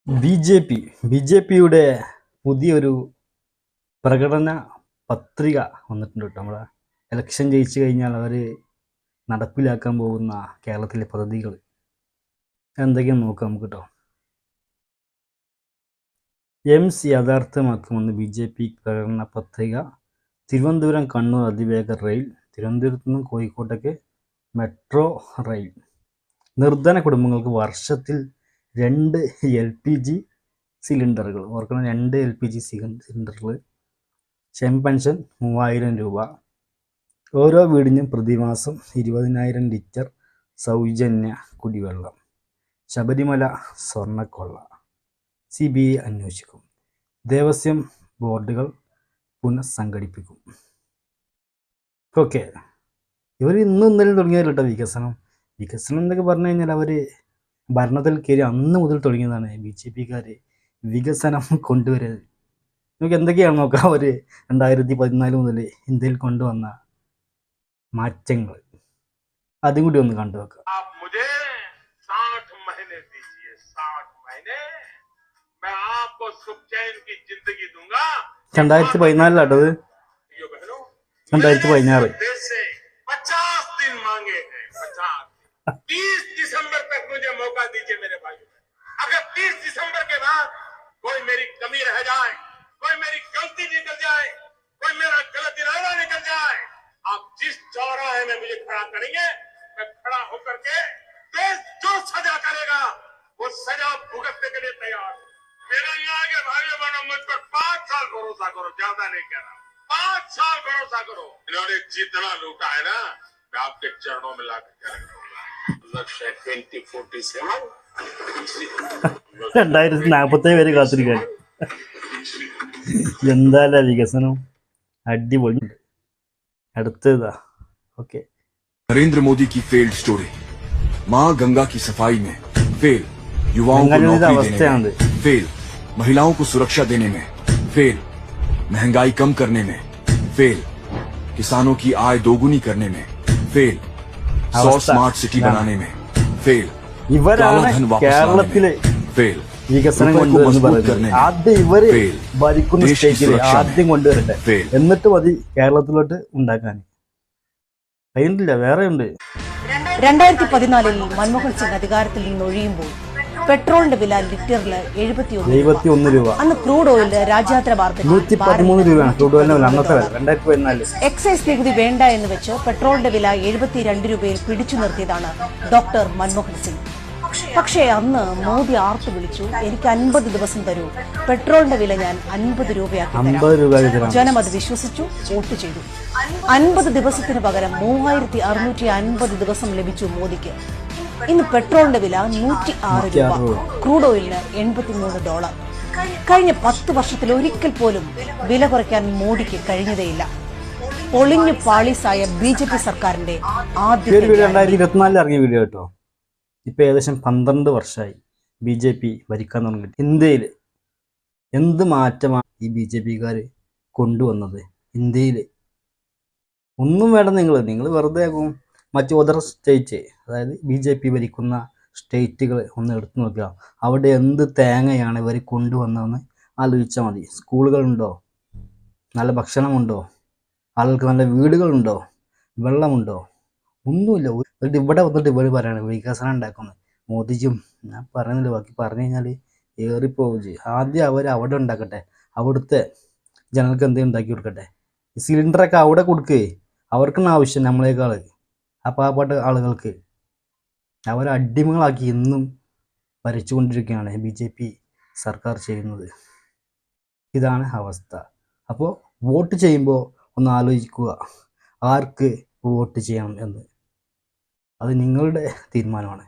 B J പിയുടെ പുതിയൊരു പ്രകടന പത്രിക വന്നിട്ടുണ്ട് കേട്ടോ. നമ്മളെ ഇലക്ഷൻ ജയിച്ചു കഴിഞ്ഞാൽ അവർ നടപ്പിലാക്കാൻ പോകുന്ന കേരളത്തിലെ പദ്ധതികൾ എന്തൊക്കെയാണെന്ന് നോക്കാം നമുക്ക് കേട്ടോ. എയിംസ് യാഥാർത്ഥ്യമാക്കുമെന്ന് ബി.ജെ.പി പ്രകടന പത്രിക. തിരുവനന്തപുരം കണ്ണൂർ അതിവേഗ റെയിൽ, തിരുവനന്തപുരത്ത് നിന്ന് കോഴിക്കോട്ടേക്ക് മെട്രോ റെയിൽ, നിർധന കുടുംബങ്ങൾക്ക് വർഷത്തിൽ 2 LPG സിലിണ്ടറുകൾ. ഓർക്കണം, 2 LPG സിലിണ്ടറുകൾ. ക്ഷേമ പെൻഷൻ 3000 രൂപ. ഓരോ വീടിനും പ്രതിമാസം 20,000 ലിറ്റർ സൗജന്യ കുടിവെള്ളം. ശബരിമല സ്വർണ്ണക്കൊള്ള CBI അന്വേഷിക്കും. ദേവസ്വം ബോർഡുകൾ പുനഃസംഘടിപ്പിക്കും. ഓക്കെ, ഇവർ ഇന്നും ഇന്നലെ തുടങ്ങിയതല്ലോ വികസനം. എന്നൊക്കെ പറഞ്ഞു കഴിഞ്ഞാൽ അവർ ഭരണത്തിൽ കയറി അന്ന് മുതൽ തുടങ്ങിയതാണ് ബി.ജെ.പിക്കാർ വികസനം കൊണ്ടുവരുന്നത്. നമുക്ക് എന്തൊക്കെയാണ് നോക്കാം അവർ 2014 മുതൽ ഇന്ത്യയിൽ കൊണ്ടുവന്ന മാറ്റങ്ങൾ. അതും കൂടി ഒന്ന് കണ്ടു വെക്കാം. 2014 2016 30 दिसंबर तक मुझे मौका दीजिए मेरे भाइयों। अगर 30 दिसंबर के बाद कोई मेरी कमी रह जाए, कोई मेरी गलती निकल जाए, कोई मेरा गलत इरादा निकल जाए, आप जिस चौराहे में मुझे खड़ा करेंगे, मैं खड़ा होकर के देश जो सजा करेगा वो सजा भुगतने के लिए तैयार हूं। मेरा यहाँ के भाइयों बहनों, मुझ पर 5 साल भरोसा करो, ज्यादा नहीं कह रहा, 5 साल भरोसा करो। इन्होंने जितना लूटा है ना, मैं आपके चरणों में लाकर के रखूंगा। 2047 വരെ കാത്തിരിക്കാൻ. എന്തായാലും വികസനം അടിപൊളി. അടുത്തതാ. ओके, नरेंद्र मोदी की फेल्ड स्टोरी. मां गंगा की सफाई में फेल, युवाओं को नौकरी देने में फेल, महिलाओं को सुरक्षा देने में फेल, महंगाई कम करने में फेल, किसानों की आय दोगुनी करने में फेल, 100 स्मार्ट सिटी बनाने में फेल, ഇവരാണ് കേരളത്തിലെ വികസനം കൊണ്ടുവരുന്നത്. ആദ്യം ഇവര് ഭരിക്കുന്ന സ്റ്റേറ്റിൽ ആദ്യം കൊണ്ടുവരട്ടെ, എന്നിട്ട് മതി കേരളത്തിലോട്ട് ഉണ്ടാക്കാൻ. കഴിഞ്ഞിട്ടില്ല, വേറെ ഉണ്ട്. 2014 മൻമോഹൻ സിംഗ് അധികാരത്തിൽ നിന്ന് ഒഴിയുമ്പോൾ പെട്രോളിന്റെ വില ലിറ്ററിന് 71 രൂപ. അന്ന് ക്രൂഡ് ഓയിലിന്റെ രാജ്യാന്തര മാർക്കറ്റ് 113 രൂപയാണ് ക്രൂഡ് ഓയിലിന്റെ വില അന്നത്തെ വില 2014. എക്സൈസ് നികുതി വേണ്ട എന്ന് വെച്ച് പെട്രോളിന്റെ വില 72 രൂപയിൽ പിടിച്ചു നിർത്തിയതാണ് ഡോക്ടർ മൻമോഹൻ സിംഗ്. പക്ഷേ അന്ന് മോദി ആർത്തു വിളിച്ചു, എനിക്ക് 50 ദിവസം തരൂ, പെട്രോളിന്റെ വില ഞാൻ 50 രൂപയാക്കി തരാം. ജനം അത് വിശ്വസിച്ചു, വോട്ട് ചെയ്തു. 50 ദിവസത്തിന് പകരം 3650 ദിവസം ലഭിച്ചു മോദിക്ക്. ഇന്ന് പെട്രോളിന്റെ വില 106 രൂപ, ക്രൂഡ് ഓയിലിന് $83. കഴിഞ്ഞ 10 വർഷത്തിൽ ഒരിക്കൽ പോലും വില കുറയ്ക്കാൻ മോദിക്ക് കഴിഞ്ഞതേയില്ല. പൊളിഞ്ഞു പാളീസായ BJP സർക്കാരിന്റെ ആദ്യ 2024 ഇറങ്ങിയ വീഡിയോ കേട്ടോ. ഇപ്പൊ ഏകദേശം 12 വർഷമായി BJP ഭരിക്കാൻ തുടങ്ങിയിട്ട്. ഇന്ത്യയിൽ എന്ത് മാറ്റമാണ് ഈ BJPക്കാർ കൊണ്ടുവന്നത്? ഇന്ത്യയിൽ ഒന്നും വേണ്ട. നിങ്ങൾ വെറുതെ ആകും. മറ്റ് അതർ സ്റ്റേറ്റ്, അതായത് BJP ഭരിക്കുന്ന സ്റ്റേറ്റുകൾ ഒന്ന് എടുത്തു നോക്കുക. അവിടെ എന്ത് തേങ്ങയാണ് ഇവർ കൊണ്ടുവന്നതെന്ന് ആലോചിച്ചാൽ മതി. സ്കൂളുകളുണ്ടോ? നല്ല ഭക്ഷണമുണ്ടോ? ആളുകൾക്ക് നല്ല വീടുകളുണ്ടോ? വെള്ളമുണ്ടോ? ഒന്നുമില്ല. ഇവിടെ വന്നിട്ട് ഇവർ പറയണം വികസനം ഉണ്ടാക്കുന്നത്. മോദിജിയും ഞാൻ പറയുന്നില്ല, ബാക്കി പറഞ്ഞു കഴിഞ്ഞാൽ ഏറിപ്പോവുകയും. ആദ്യം അവർ അവിടെ ഉണ്ടാക്കട്ടെ, അവിടുത്തെ ജനങ്ങൾക്ക് എന്തെങ്കിലും ഉണ്ടാക്കി കൊടുക്കട്ടെ. സിലിണ്ടറൊക്കെ അവിടെ കൊടുക്കുകയെ. അവർക്കാണ് ആവശ്യം നമ്മളെക്കാൾ. ആ പാവപ്പെട്ട ആളുകൾക്ക് അവരെ അടിമകളാക്കി ഇന്നും ഭരിച്ചുകൊണ്ടിരിക്കുകയാണ് BJP സർക്കാർ ചെയ്യുന്നത്. ഇതാണ് അവസ്ഥ. അപ്പോൾ വോട്ട് ചെയ്യുമ്പോൾ ഒന്ന് ആലോചിക്കുക, ആർക്ക് വോട്ട് ചെയ്യണം എന്ന്. അത് നിങ്ങളുടെ തീരുമാനമാണ്.